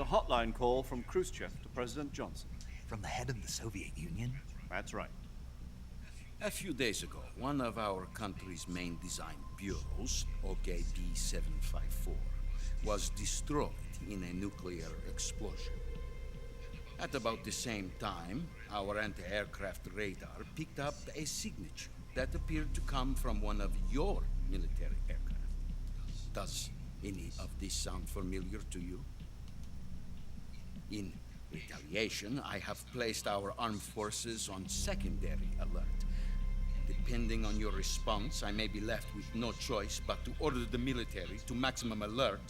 a hotline call from Khrushchev to President Johnson. From the head of the Soviet Union? That's right. A few days ago, one of our country's main design bureaus, OKB-754, was destroyed in a nuclear explosion. At about the same time, our anti-aircraft radar picked up a signature that appeared to come from one of your military aircraft. Does any of this sound familiar to you? In retaliation, I have placed our armed forces on secondary alert. Depending on your response, I may be left with no choice but to order the military to maximum alert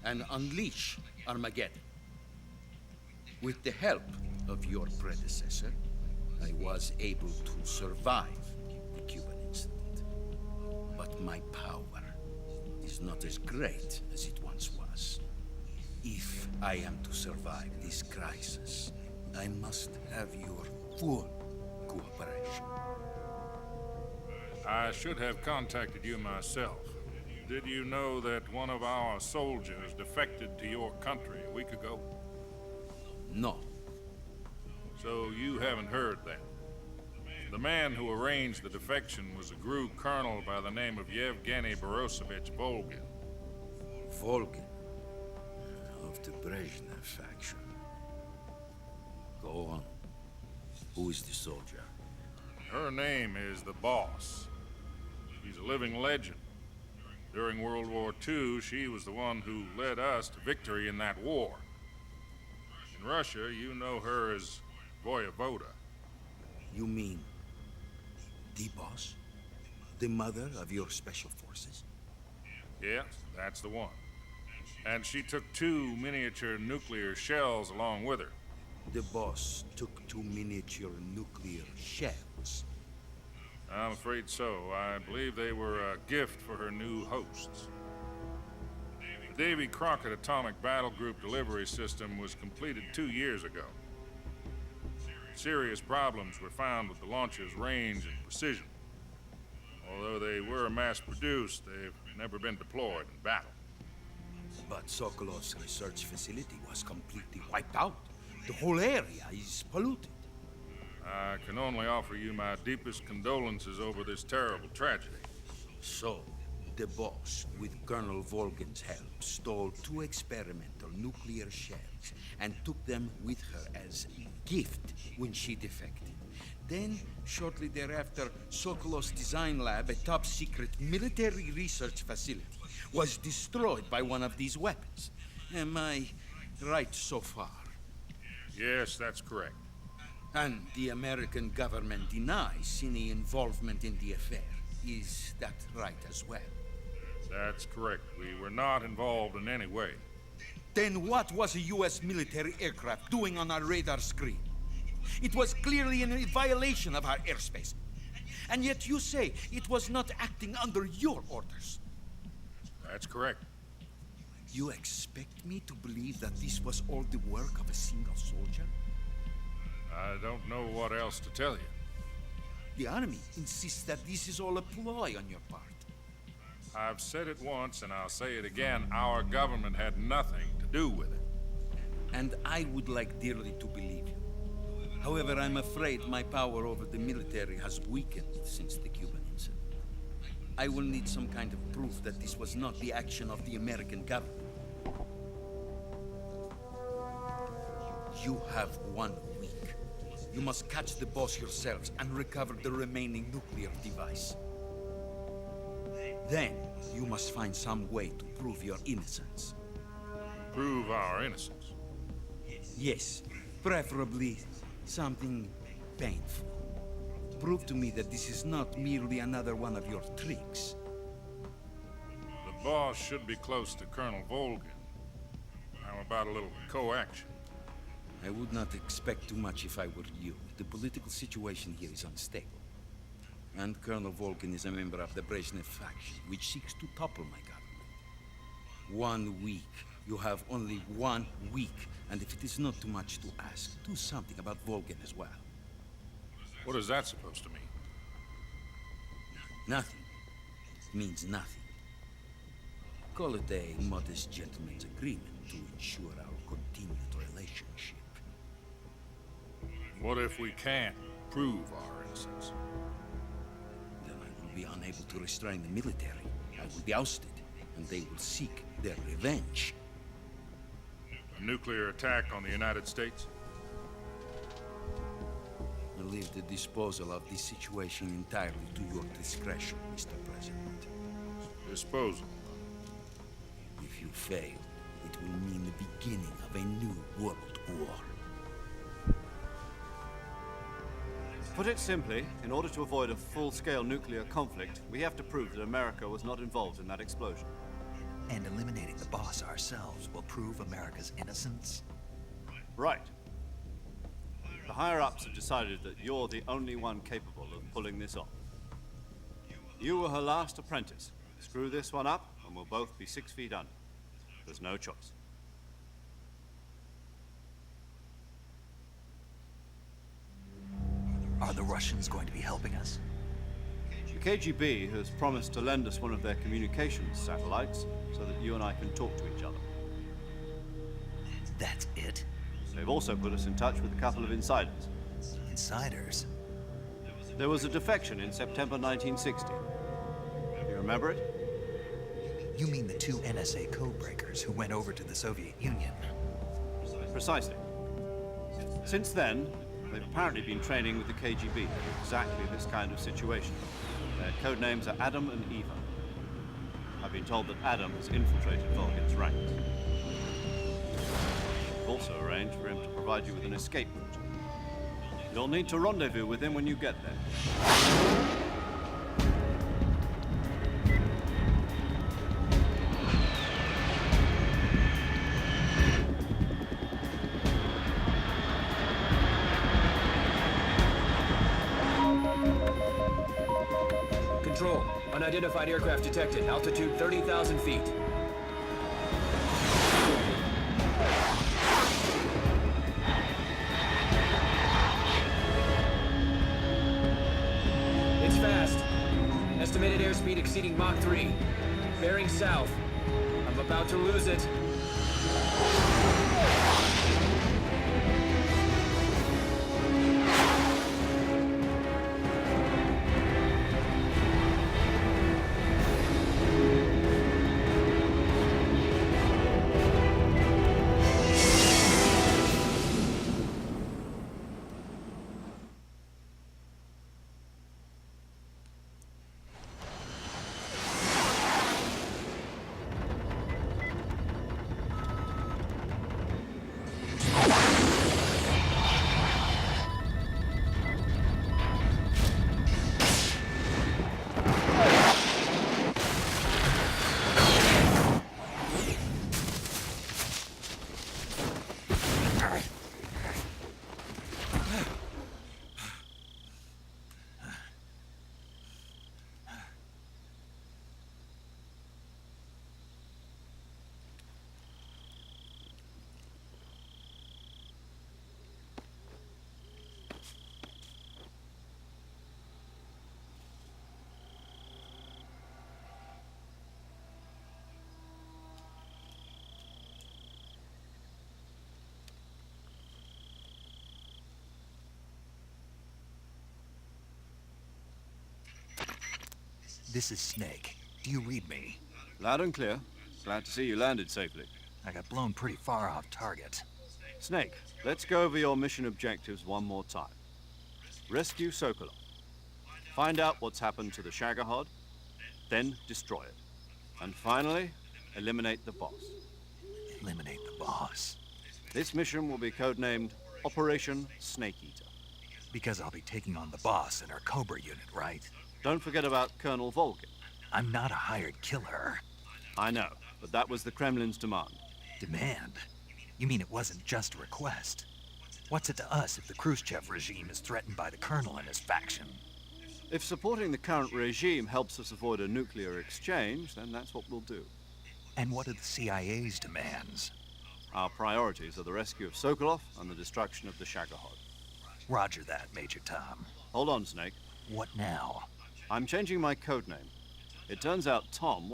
and unleash Armageddon. With the help of your predecessor, I was able to survive the Cuban incident. But my power is not as great as it once was. If I am to survive this crisis, I must have your full cooperation. I should have contacted you myself. Did you know that one of our soldiers defected to your country a week ago? No. So you haven't heard that. The man who arranged the defection was a GRU colonel by the name of Yevgeny Borosovich Volgin. Volgin, of the Brezhnev faction. Go on. Who is the soldier? Her name is the Boss. She's a living legend. During World War II, she was the one who led us to victory in that war. In Russia, you know her as Voyevoda. You mean the Boss? The mother of your special forces? Yes, that's the one. And she took 2 miniature nuclear shells along with her. The Boss took 2 miniature nuclear shells. I'm afraid so. I believe they were a gift for her new hosts. The Davy Crockett Atomic Battle Group delivery system was completed 2 years ago. Serious problems were found with the launcher's range and precision. Although they were mass-produced, they've never been deployed in battle. But Sokolov's research facility was completely wiped out. The whole area is polluted. I can only offer you my deepest condolences over this terrible tragedy. So, the Boss, with Colonel Volgin's help, stole 2 experimental nuclear shells and took them with her as a gift when she defected. Then, shortly thereafter, Sokolov's design lab, a top-secret military research facility, was destroyed by one of these weapons. Am I right so far? Yes, that's correct. And the American government denies any involvement in the affair. Is that right as well? That's correct. We were not involved in any way. Then what was a U.S. military aircraft doing on our radar screen? It was clearly in a violation of our airspace. And yet you say it was not acting under your orders. That's correct. You expect me to believe that this was all the work of a single soldier? I don't know what else to tell you. The Army insists that this is all a ploy on your part. I've said it once, and I'll say it again. Our government had nothing to do with it. And I would like dearly to believe you. However, I'm afraid my power over the military has weakened since the Cuban incident. I will need some kind of proof that this was not the action of the American government. You have 1 week. You must catch the Boss yourselves and recover the remaining nuclear device. Then, you must find some way to prove your innocence. Prove our innocence. Yes, preferably something painful. Prove to me that this is not merely another one of your tricks. The Boss should be close to Colonel Volgin. How about a little co-action? I would not expect too much if I were you. The political situation here is unstable. And Colonel Volgin is a member of the Brezhnev faction, which seeks to topple my government. 1 week. You have only 1 week. And if it is not too much to ask, do something about Volgin as well. What is that supposed to mean? Nothing. It means nothing. Call it a modest gentleman's agreement to ensure our continued What if we can't prove our innocence? Then I will be unable to restrain the military. I will be ousted, and they will seek their revenge. A nuclear attack on the United States? I leave the disposal of this situation entirely to your discretion, Mr. President. Disposal. If you fail, it will mean the beginning of a new world war. Put it simply, in order to avoid a full-scale nuclear conflict, we have to prove that America was not involved in that explosion. And eliminating the boss ourselves will prove America's innocence? Right. The higher-ups have decided that you're the only one capable of pulling this off. You were her last apprentice. Screw this one up, and we'll both be 6 feet under. There's no choice. Are the Russians going to be helping us? The KGB has promised to lend us one of their communications satellites so that you and I can talk to each other. That's it? They've also put us in touch with a couple of insiders. Insiders? There was a defection in September 1960. You remember it? You mean the 2 NSA codebreakers who went over to the Soviet Union? Precisely. Since then, they've apparently been training with the KGB for exactly this kind of situation. Their code names are Adam and Eva. I've been told that Adam has infiltrated Volgin's ranks. We've also arranged for him to provide you with an escape route. You'll need to rendezvous with him when you get there. Control. Unidentified aircraft detected. Altitude 30,000 feet. It's fast. Estimated airspeed exceeding Mach 3. Bearing south. I'm about to lose it. This is Snake. Do you read me? Loud and clear. Glad to see you landed safely. I got blown pretty far off target. Snake, let's go over your mission objectives one more time. Rescue Sokolov. Find out what's happened to the Shagohod, then destroy it. And finally, eliminate the boss. Eliminate the boss. This mission will be codenamed Operation Snake Eater. Because I'll be taking on the boss in our Cobra unit, right? Don't forget about Colonel Volgin. I'm not a hired killer. I know, but that was the Kremlin's demand. Demand? You mean it wasn't just a request? What's it to us if the Khrushchev regime is threatened by the Colonel and his faction? If supporting the current regime helps us avoid a nuclear exchange, then that's what we'll do. And what are the CIA's demands? Our priorities are the rescue of Sokolov and the destruction of the Shagohod. Roger that, Major Tom. Hold on, Snake. What now? I'm changing my code name. It turns out Tom